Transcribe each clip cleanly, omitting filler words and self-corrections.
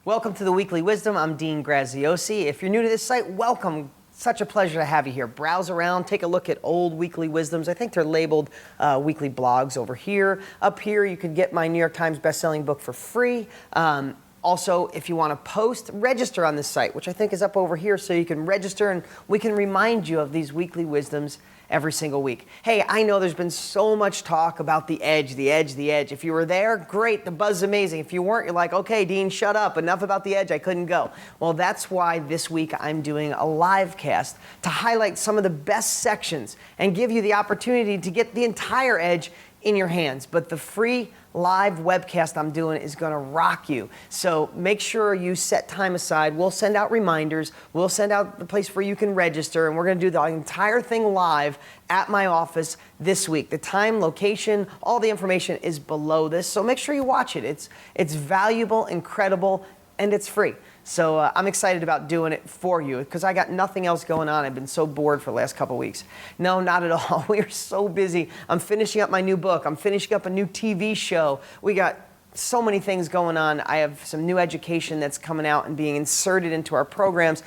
Welcome to the Weekly Wisdom. I'm Dean Graziosi. If you're new to this site, welcome. Such a pleasure to have you here. Browse around, take a look at old Weekly Wisdoms. I think they're labeled weekly blogs over here. Up here, you can get my New York Times bestselling book for free. Also, if you want to post, register on this site, which I think is up over here, so you can register and we can remind you of these weekly wisdoms every single week. Hey, I know there's been so much talk about the edge, the edge, the edge. If you were there, great, the buzz is amazing. If you weren't, you're like, okay, Dean, shut up, enough about the edge, I couldn't go. Well, that's why this week I'm doing a live cast to highlight some of the best sections and give you the opportunity to get the entire edge in your hands. But the free live webcast I'm doing is going to rock you. So make sure you set time aside. We'll send out reminders. We'll send out the place where you can register, and we're going to do the entire thing live at my office this week. The time, location, all the information is below this. So make sure you watch it. It's valuable, incredible, and it's free. So I'm excited about doing it for you because I got nothing else going on. I've been so bored for the last couple of weeks. No, not at all. We are so busy. I'm finishing up my new book. I'm finishing up a new TV show. We got so many things going on. I have some new education that's coming out and being inserted into our programs.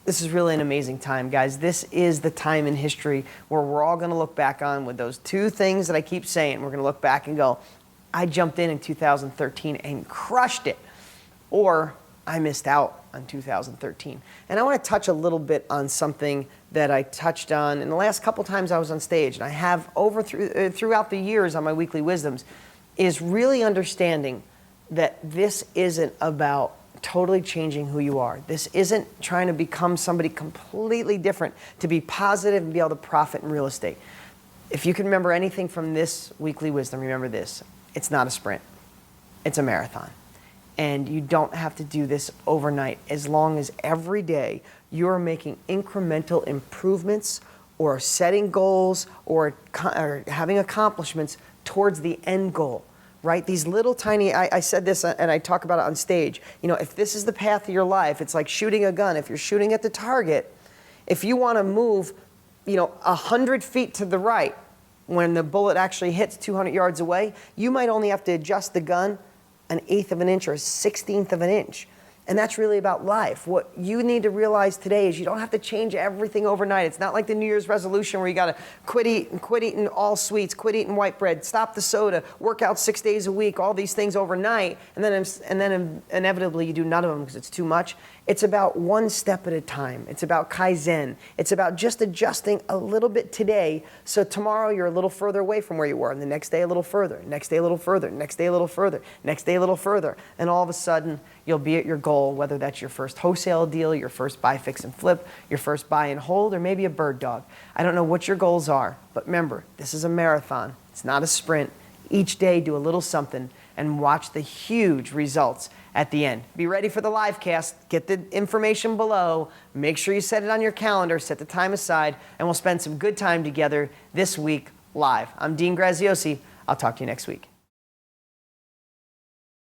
This is really an amazing time, guys. This is the time in history where we're all going to look back on with those two things that I keep saying. We're going to look back and go, I jumped in 2013 and crushed it. Or I missed out on 2013. And I want to touch a little bit on something that I touched on in the last couple times I was on stage, and I have throughout the years on my Weekly Wisdoms, is really understanding that this isn't about totally changing who you are. This isn't trying to become somebody completely different to be positive and be able to profit in real estate. If you can remember anything from this Weekly Wisdom, remember this. It's not a sprint. It's a marathon. And you don't have to do this overnight, as long as every day you're making incremental improvements or setting goals or having accomplishments towards the end goal, right? These little tiny, I said this and I talk about it on stage. You know, if this is the path of your life, it's like shooting a gun. If you're shooting at the target, if you want to move, 100 feet to the right when the bullet actually hits 200 yards away, you might only have to adjust the gun 1/8 of an inch or 1/16 of an inch. And that's really about life. What you need to realize today is you don't have to change everything overnight. It's not like the New Year's resolution where you got to quit eating all sweets, quit eating white bread, stop the soda, work out 6 days a week, all these things overnight, and then inevitably you do none of them because it's too much. It's about one step at a time. It's about Kaizen. It's about just adjusting a little bit today so tomorrow you're a little further away from where you were, and the next day a little further, next day a little further, next day a little further, next day a little further, and all of a sudden you'll be at your goal, whether that's your first wholesale deal, your first buy, fix, and flip, your first buy and hold, or maybe a bird dog. I don't know what your goals are, but remember, this is a marathon. It's not a sprint. Each day, do a little something and watch the huge results at the end. Be ready for the live cast. Get the information below. Make sure you set it on your calendar, set the time aside, and we'll spend some good time together this week live. I'm Dean Graziosi. I'll talk to you next week.